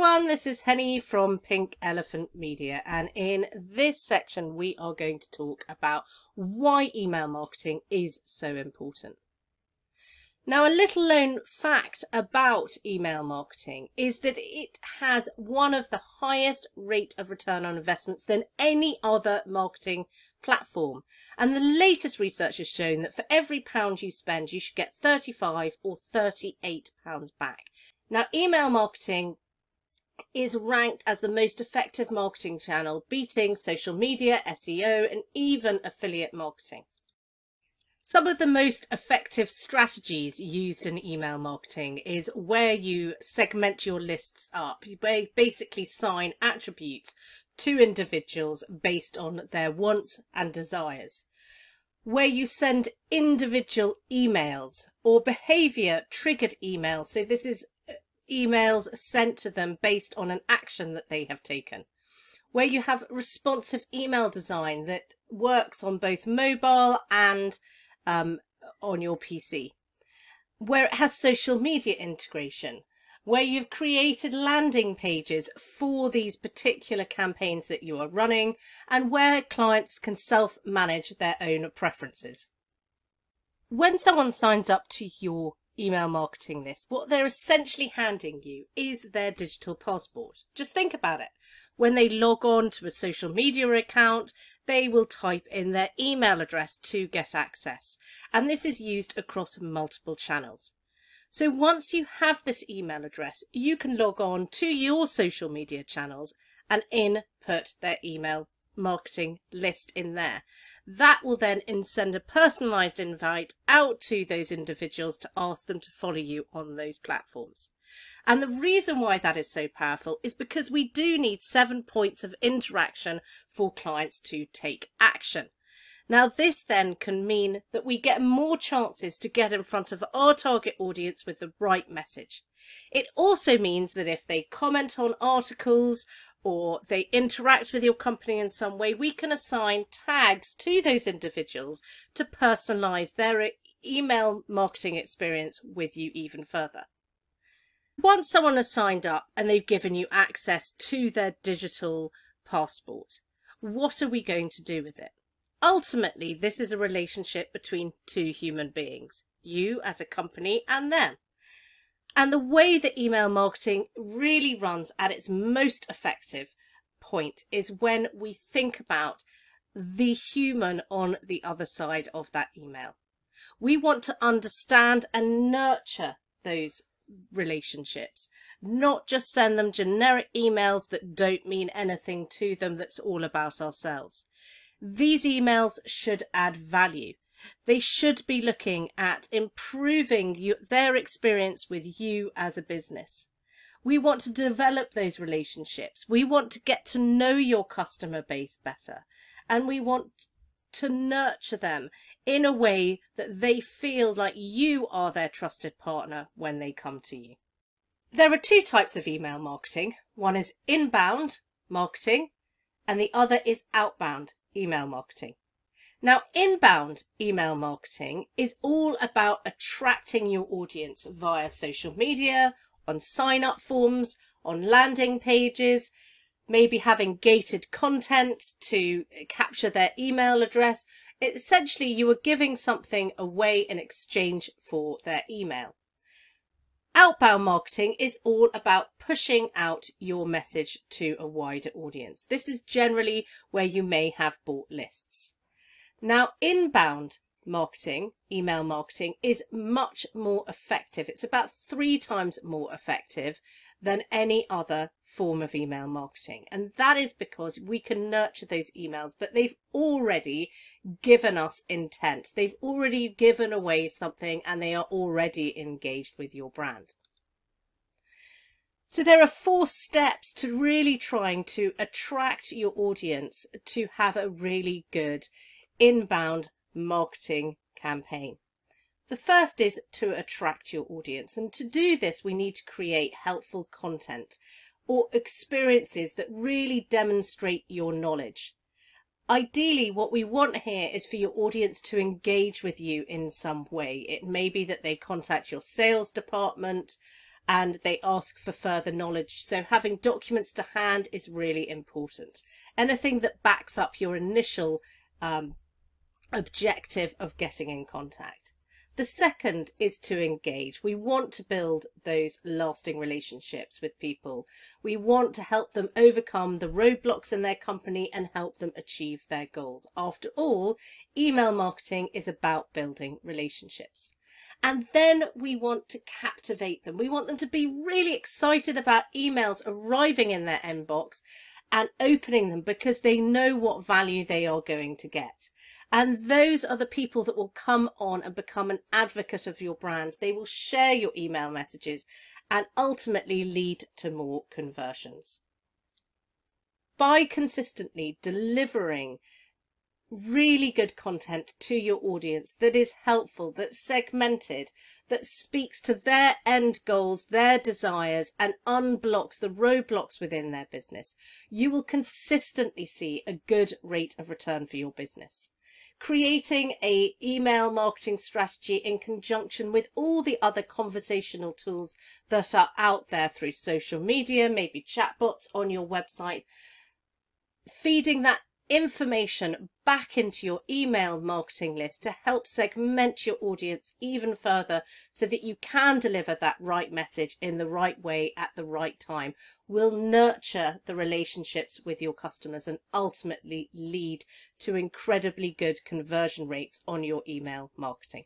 everyone, this is Henny from Pink Elephant Media, and in this section we are going to talk about why email marketing is so important. Now, a little known fact about email marketing is that it has one of the highest rate of return on investments than any other marketing platform. And the latest research has shown that for every £1 you spend, you should get £35 or £38 back. Now, email marketing is ranked as the most effective marketing channel, beating social media, SEO, and even affiliate marketing. Some of the most effective strategies used in email marketing is where you segment your lists up. You basically assign attributes to individuals based on their wants and desires. Where you send individual emails or behavior triggered emails. So this is emails sent to them based on an action that they have taken. Where you have responsive email design that works on both mobile and on your PC. Where it has social media integration. Where you've created landing pages for these particular campaigns that you are running, and where clients can self-manage their own preferences. When someone signs up to your email marketing list, what they're essentially handing you is their digital passport. Just think about it. When they log on to a social media account, they will type in their email address to get access. And this is used across multiple channels. So once you have this email address, you can log on to your social media channels and input their email marketing list in there. That will then send a personalized invite out to those individuals to ask them to follow you on those platforms. And the reason why that is so powerful is because we do need 7 points of interaction for clients to take action. Now, this then can mean that we get more chances to get in front of our target audience with the right message. It also means that if they comment on articles or they interact with your company in some way, we can assign tags to those individuals to personalize their email marketing experience with you even further. Once someone has signed up and they've given you access to their digital passport, what are we going to do with it? Ultimately, this is a relationship between two human beings, you as a company and them. And the way that email marketing really runs at its most effective point is when we think about the human on the other side of that email. We want to understand and nurture those relationships, not just send them generic emails that don't mean anything to them, that's all about ourselves. These emails should add value. They should be looking at improving their experience with you as a business. We want to develop those relationships. We want to get to know your customer base better. And we want to nurture them in a way that they feel like you are their trusted partner when they come to you. There are 2 types of email marketing. One is inbound marketing and the other is outbound email marketing. Now, inbound email marketing is all about attracting your audience via social media, on sign-up forms, on landing pages, maybe having gated content to capture their email address. Essentially, you are giving something away in exchange for their email. Outbound marketing is all about pushing out your message to a wider audience. This is generally where you may have bought lists. Now, inbound marketing, email marketing, is much more effective. It's about 3 times more effective than any other form of email marketing. And that is because we can nurture those emails, but they've already given us intent. They've already given away something and they are already engaged with your brand. So there are 4 steps to really trying to attract your audience to have a really good inbound marketing campaign. The first is to attract your audience, and to do this we need to create helpful content or experiences that really demonstrate your knowledge. Ideally, what we want here is for your audience to engage with you in some way. It may be that they contact your sales department, and they ask for further knowledge. So having documents to hand is really important. Anything that backs up your initial objective of getting in contact. The second is to engage. We want to build those lasting relationships with people. We want to help them overcome the roadblocks in their company and help them achieve their goals. After all, email marketing is about building relationships. And then we want to captivate them. We want them to be really excited about emails arriving in their inbox and opening them because they know what value they are going to get. And those are the people that will come on and become an advocate of your brand. They will share your email messages and ultimately lead to more conversions. By consistently delivering really good content to your audience that is helpful, that's segmented, that speaks to their end goals, their desires, and unblocks the roadblocks within their business, you will consistently see a good rate of return for your business. Creating an email marketing strategy in conjunction with all the other conversational tools that are out there through social media, maybe chatbots on your website, feeding that information back into your email marketing list to help segment your audience even further so that you can deliver that right message in the right way at the right time will nurture the relationships with your customers and ultimately lead to incredibly good conversion rates on your email marketing.